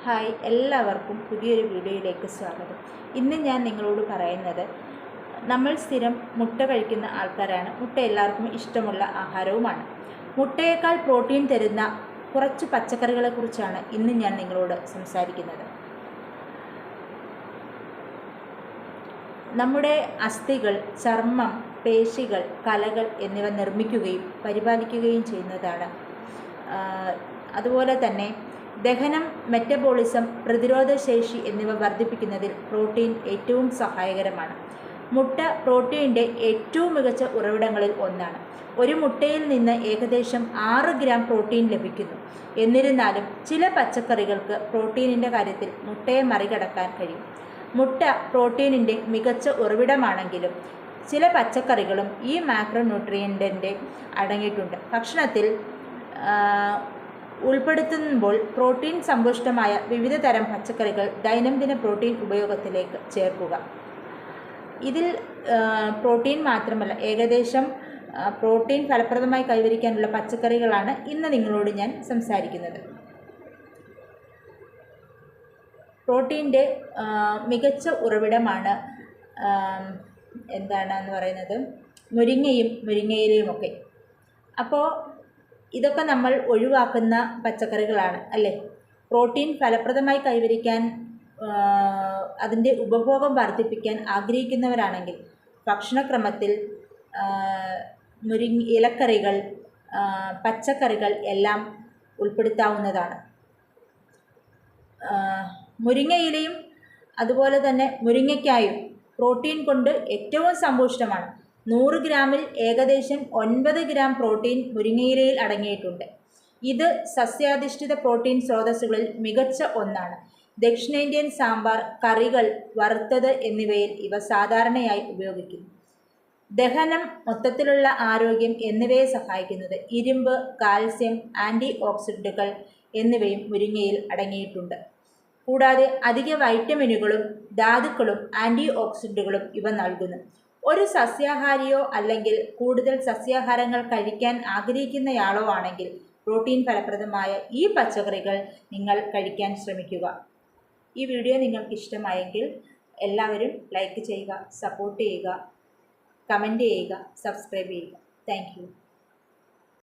Hi, എല്ലാവർക്കും പുതിയൊരു വീഡിയോയിലേക്ക് സ്വാഗതം. ഇന്ന് ഞാൻ നിങ്ങളോട് പറയുന്നത്, നമ്മൾ സ്ഥിരം മുട്ട കഴിക്കുന്ന ആൾക്കാരാണ്. മുട്ട എല്ലാവർക്കും ഇഷ്ടമുള്ള ആഹാരവുമാണ്. മുട്ടയേക്കാൾ പ്രോട്ടീൻ തരുന്ന കുറച്ച് പച്ചക്കറികളെക്കുറിച്ചാണ് ഇന്ന് ഞാൻ നിങ്ങളോട് സംസാരിക്കുന്നത്. നമ്മുടെ അസ്ഥികൾ, ചർമ്മം, പേശികൾ, കലകൾ എന്നിവ നിർമ്മിക്കുകയും പരിപാലിക്കുകയും ചെയ്യുന്നതാണ്. അതുപോലെ തന്നെ ദഹനം, മെറ്റബോളിസം, പ്രതിരോധശേഷി എന്നിവ വർദ്ധിപ്പിക്കുന്നതിൽ പ്രോട്ടീൻ ഏറ്റവും സഹായകരമാണ്. മുട്ട പ്രോട്ടീൻ്റെ ഏറ്റവും മികച്ച ഉറവിടങ്ങളിൽ ഒന്നാണ്. ഒരു മുട്ടയിൽ നിന്ന് ഏകദേശം 6 ഗ്രാം പ്രോട്ടീൻ ലഭിക്കുന്നു. എന്നിരുന്നാലും ചില പച്ചക്കറികൾക്ക് പ്രോട്ടീനിൻ്റെ കാര്യത്തിൽ മുട്ടയെ മറികടക്കാൻ കഴിയും. മുട്ട പ്രോട്ടീനിൻ്റെ മികച്ച ഉറവിടമാണെങ്കിലും ചില പച്ചക്കറികളും ഈ മാക്രോന്യൂട്രിയൻറ്റിൻ്റെ അടങ്ങിയിട്ടുണ്ട്. ഭക്ഷണത്തിൽ ഉൾപ്പെടുത്തുമ്പോൾ പ്രോട്ടീൻ സമ്പുഷ്ടമായ വിവിധ തരം പച്ചക്കറികൾ ദൈനംദിന പ്രോട്ടീൻ ഉപയോഗത്തിലേക്ക് ചേർക്കുക. ഇതിൽ പ്രോട്ടീൻ മാത്രമല്ല, ഏകദേശം പ്രോട്ടീൻ ഫലപ്രദമായി കൈവരിക്കാനുള്ള പച്ചക്കറികളാണ് ഇന്ന് നിങ്ങളോട് ഞാൻ സംസാരിക്കുന്നത്. പ്രോട്ടീൻ്റെ മികച്ച ഉറവിടമാണ് എന്താണെന്ന് പറയുന്നത് മുരിങ്ങയും മുരിങ്ങയിലയുമൊക്കെ. അപ്പോൾ ഇതൊക്കെ നമ്മൾ ഒഴിവാക്കുന്ന പച്ചക്കറികളാണ് അല്ലേ? പ്രോട്ടീൻ ഫലപ്രദമായി കൈവരിക്കാൻ, അതിൻ്റെ ഉപഭോഗം വർദ്ധിപ്പിക്കാൻ ആഗ്രഹിക്കുന്നവരാണെങ്കിൽ ഭക്ഷണക്രമത്തിൽ ഇലക്കറികൾ, പച്ചക്കറികൾ എല്ലാം ഉൾപ്പെടുത്താവുന്നതാണ്. മുരിങ്ങയിലയും അതുപോലെ തന്നെ മുരിങ്ങയ്ക്കായും പ്രോട്ടീൻ കൊണ്ട് ഏറ്റവും സമ്പുഷ്ടമാണ്. 100 ഗ്രാമിൽ ഏകദേശം 9 ഗ്രാം പ്രോട്ടീൻ മുരിങ്ങയിലയിൽ അടങ്ങിയിട്ടുണ്ട്. ഇത് സസ്യാധിഷ്ഠിത പ്രോട്ടീൻ സ്രോതസ്സുകളിൽ മികച്ച ഒന്നാണ്. ദക്ഷിണേന്ത്യൻ സാമ്പാർ, കറികൾ, വറുത്തത് എന്നിവയിൽ ഇവ സാധാരണയായി ഉപയോഗിക്കുന്നു. ദഹനം, മൊത്തത്തിലുള്ള ആരോഗ്യം എന്നിവയെ സഹായിക്കുന്നത് ഇരുമ്പ്, കാൽസ്യം, ആൻറ്റി ഓക്സിഡൻറ്റുകൾ എന്നിവയും മുരിങ്ങയിൽ അടങ്ങിയിട്ടുണ്ട്. കൂടാതെ അധിക വൈറ്റമിനുകളും ധാതുക്കളും ആൻറ്റി ഓക്സിഡൻറ്റുകളും ഇവ നൽകുന്നു. ഒരു സസ്യാഹാരിയോ അല്ലെങ്കിൽ കൂടുതൽ സസ്യാഹാരങ്ങൾ കഴിക്കാൻ ആഗ്രഹിക്കുന്നയാളോ ആണെങ്കിൽ പ്രോട്ടീൻ ഫലപ്രദമായ ഈ പച്ചക്കറികൾ നിങ്ങൾ കഴിക്കാൻ ശ്രമിക്കുക. ഈ വീഡിയോ നിങ്ങൾക്ക് ഇഷ്ടമായെങ്കിൽ എല്ലാവരും ലൈക്ക് ചെയ്യുക, സപ്പോർട്ട് ചെയ്യുക, കമൻറ്റ് ചെയ്യുക, സബ്സ്ക്രൈബ് ചെയ്യുക. Thank you.